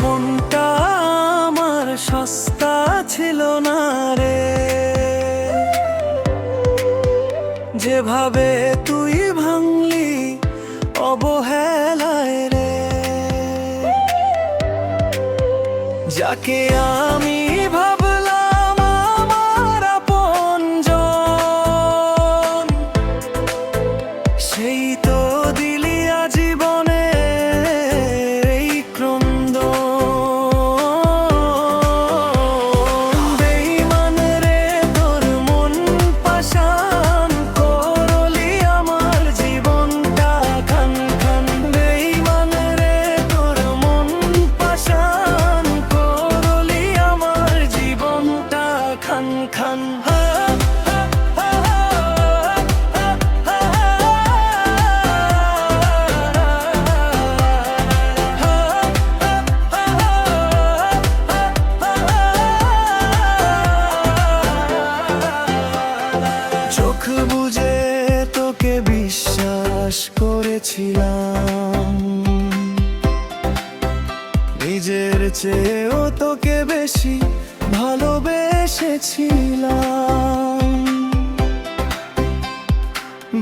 মনটা আমার সস্তা ছিল না রে, যেভাবে তুই ভাঙলি অবহেলায় রে। যাকে আমি ভাবলাম আমার আপনজন, সেই তো দিলি আজীবনে এই ক্রন্দন। বেঈমান রে তোর মন পাষাণ করলি আমার জীবনটা খান খান। বেঈমান রে তোর মন পাষাণ করলি আমার জীবনটা খান খান। চোখ বুজে তোকে বিশ্বাস করেছিলাম, নিজের চেয়েও তোকে বেশি ভালোবেসেছিলাম।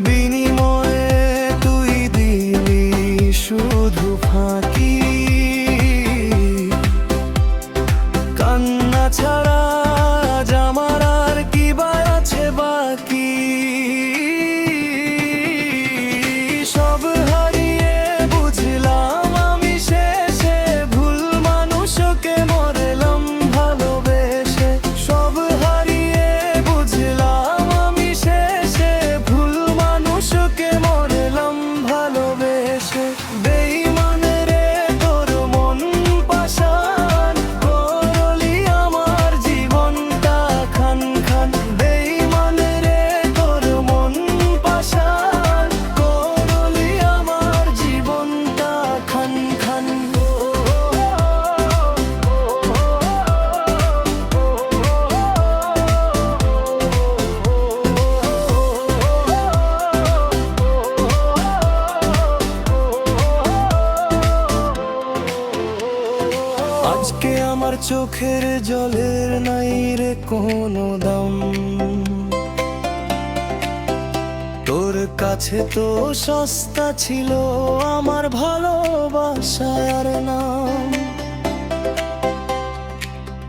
বিনিময়ে তুই দিলি শুধু ফাঁকি, কান্না ছাড়া আজ আমার আর কি বা আছে বাকি। সব হারিয়ে বুঝলাম আমি শেষে ভুল মানুষকে মরলাম ভালোবেসে। সব হারিয়ে বুঝলাম আমি শেষে ভুল মানুষকে মরলাম ভালোবেসে। বেঈমান রে তোর মন পাষাণ করলি আমার জীবনটা খান খান। বেঈমান রে তোর মন পাষাণ করলি আমার জীবনটা খান খান। আজকে আমার চোখের জলের নাই রে কোনো দাম, তোর কাছে তো সস্তা ছিল আমার ভালোবাসার নাম।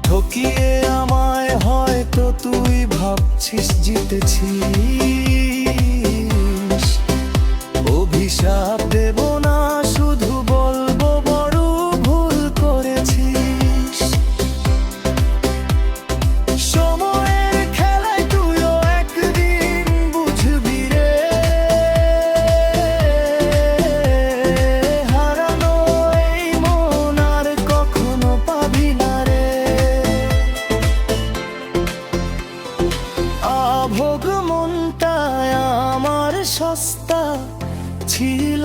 ঠকিয়ে আমায় হয়তো তুই ভাবছিস জিতেছিস। অভিশাপ দেব না, শুধু বলবো বড় ভুল করেছিস। সময়ের খেলায় তুইও একদিন বুঝবি রে, হারানো এই মন আর কখনো পাবি না রে। আভোগ মনটায় আমার সস্তা ছিল